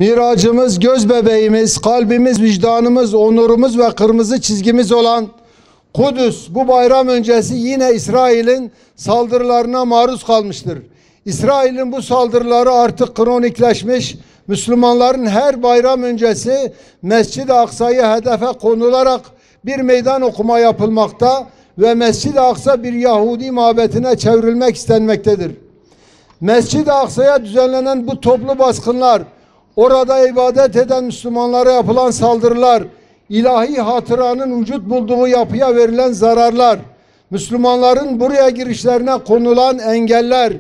Miracımız, göz bebeğimiz, kalbimiz, vicdanımız, onurumuz ve kırmızı çizgimiz olan Kudüs bu bayram öncesi yine İsrail'in saldırılarına maruz kalmıştır. İsrail'in bu saldırıları artık kronikleşmiş, Müslümanların her bayram öncesi Mescid-i Aksa'yı hedefe konularak bir meydan okuma yapılmakta ve Mescid-i Aksa bir Yahudi mabedine çevrilmek istenmektedir. Mescid-i Aksa'ya düzenlenen bu toplu baskınlar, orada ibadet eden Müslümanlara yapılan saldırılar, ilahi hatıranın vücut bulduğu yapıya verilen zararlar, Müslümanların buraya girişlerine konulan engeller,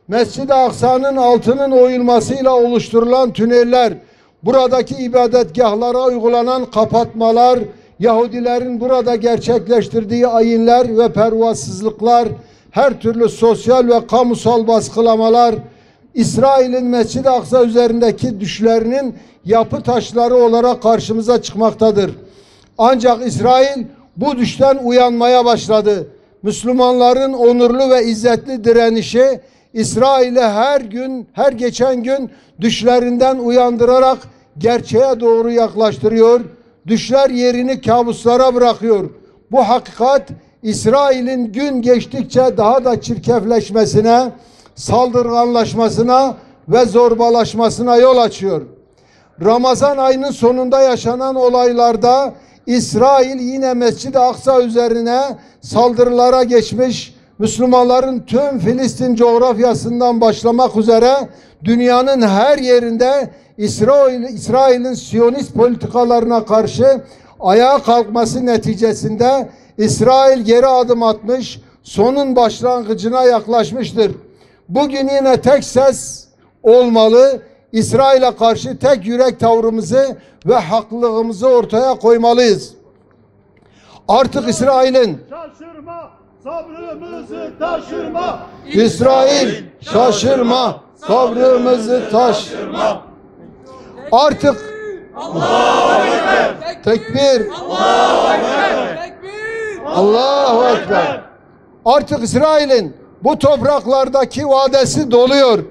Mescid-i Aksa'nın altının oyulmasıyla oluşturulan tüneller, buradaki ibadetgahlara uygulanan kapatmalar, Yahudilerin burada gerçekleştirdiği ayinler ve pervasızlıklar, her türlü sosyal ve kamusal baskılamalar, İsrail'in Mescid-i Aksa üzerindeki düşlerinin yapı taşları olarak karşımıza çıkmaktadır. Ancak İsrail bu düşten uyanmaya başladı. Müslümanların onurlu ve izzetli direnişi İsrail'i her geçen gün düşlerinden uyandırarak gerçeğe doğru yaklaştırıyor. Düşler yerini kabuslara bırakıyor. Bu hakikat İsrail'in gün geçtikçe daha da çirkefleşmesine, saldırganlaşmasına ve zorbalaşmasına yol açıyor. Ramazan ayının sonunda yaşanan olaylarda İsrail yine Mescid-i Aksa üzerine saldırılara geçmiş, Müslümanların tüm Filistin coğrafyasından başlamak üzere dünyanın her yerinde İsrail'in Siyonist politikalarına karşı ayağa kalkması neticesinde İsrail geri adım atmış, sonun başlangıcına yaklaşmıştır. Bugün yine tek ses olmalı, İsrail'e karşı tek yürek tavrımızı ve haklılığımızı ortaya koymalıyız. Artık İsrail'in şaşırma, sabrımızı taşırma. İsrail şaşırma, sabrımızı taşırma. Artık Allahu Ekber, tekbir, Allahu Ekber, tekbir, Allahu Ekber. Artık İsrail'in bu topraklardaki vadesi doluyor.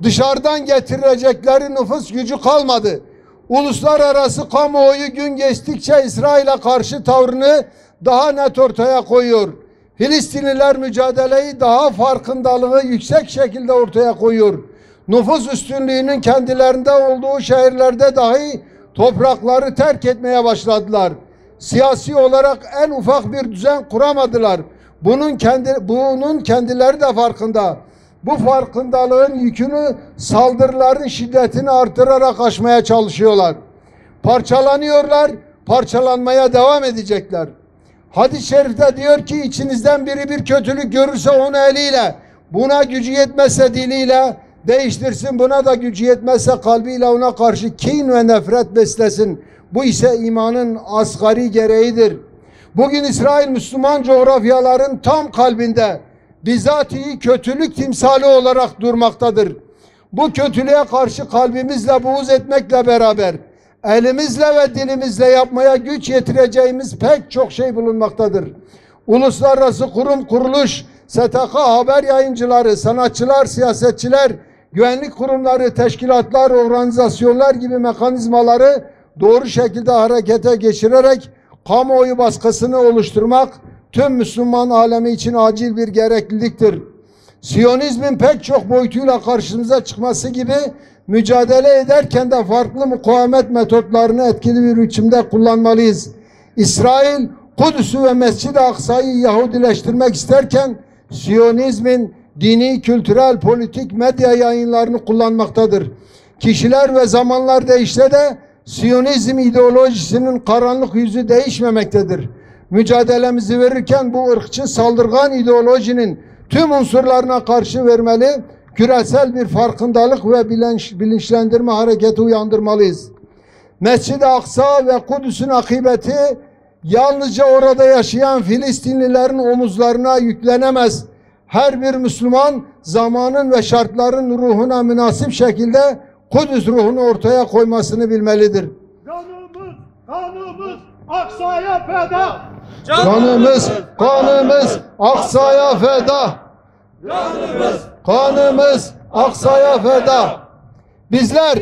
Dışarıdan getirecekleri nüfus gücü kalmadı. Uluslararası kamuoyu gün geçtikçe İsrail'e karşı tavrını daha net ortaya koyuyor. Filistinliler mücadeleyi daha farkındalığı yüksek şekilde ortaya koyuyor. Nüfus üstünlüğünün kendilerinde olduğu şehirlerde dahi toprakları terk etmeye başladılar. Siyasi olarak en ufak bir düzen kuramadılar. Bunun kendileri de farkında. Bu farkındalığın yükünü saldırıların şiddetini artırarak aşmaya çalışıyorlar. Parçalanıyorlar, parçalanmaya devam edecekler. Hadis-i şerifte diyor ki içinizden biri bir kötülük görürse onu eliyle, buna gücü yetmezse diliyle değiştirsin, buna da gücü yetmezse kalbiyle ona karşı kin ve nefret beslesin. Bu ise imanın asgari gereğidir. Bugün İsrail Müslüman coğrafyaların tam kalbinde bizatihi kötülük timsali olarak durmaktadır. Bu kötülüğe karşı kalbimizle buğz etmekle beraber elimizle ve dilimizle yapmaya güç yetireceğimiz pek çok şey bulunmaktadır. Uluslararası kurum kuruluş, STK, haber yayıncıları, sanatçılar, siyasetçiler, güvenlik kurumları, teşkilatlar, organizasyonlar gibi mekanizmaları doğru şekilde harekete geçirerek kamuoyu baskısını oluşturmak tüm Müslüman alemi için acil bir gerekliliktir. Siyonizmin pek çok boyutuyla karşımıza çıkması gibi mücadele ederken de farklı mukavemet metotlarını etkili bir biçimde kullanmalıyız. İsrail, Kudüs'ü ve Mescid-i Aksa'yı Yahudileştirmek isterken Siyonizmin dini, kültürel, politik, medya yayınlarını kullanmaktadır. Kişiler ve zamanlar değişse de Siyonizm ideolojisinin karanlık yüzü değişmemektedir. Mücadelemizi verirken bu ırkçı saldırgan ideolojinin tüm unsurlarına karşı vermeli, küresel bir farkındalık ve bilinçlendirme hareketi uyandırmalıyız. Mescid-i Aksa ve Kudüs'ün akıbeti yalnızca orada yaşayan Filistinlilerin omuzlarına yüklenemez. Her bir Müslüman zamanın ve şartların ruhuna münasip şekilde Kudüs ruhunu ortaya koymasını bilmelidir. Kanımız Aksa'ya feda. Kanımız Aksa'ya feda. Canımız Kanımız Aksa'ya feda. Bizler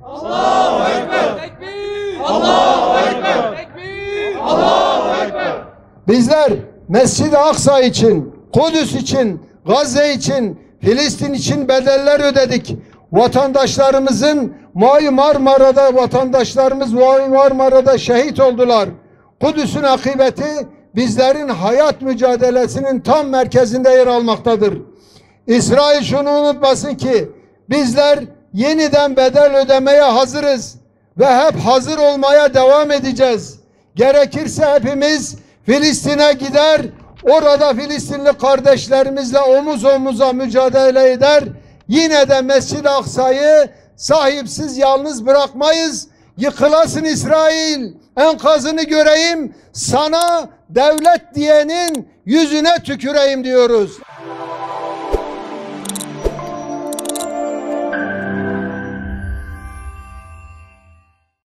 Allahu Ekber. Tekbir. Allahu Ekber. Tekbir. Allahu Ekber. Bizler Mescid-i Aksa için, Kudüs için, Gazze için, Filistin için bedeller ödedik. Vatandaşlarımızın Mavi Marmara'da şehit oldular. Kudüs'ün akıbeti bizlerin hayat mücadelesinin tam merkezinde yer almaktadır. İsrail şunu unutmasın ki bizler yeniden bedel ödemeye hazırız ve hep hazır olmaya devam edeceğiz. Gerekirse hepimiz Filistin'e gider, orada Filistinli kardeşlerimizle omuz omuza mücadele eder. Yine de Mescid-i Aksa'yı sahipsiz yalnız bırakmayız. Yıkılasın İsrail, enkazını göreyim, sana devlet diyenin yüzüne tüküreyim diyoruz.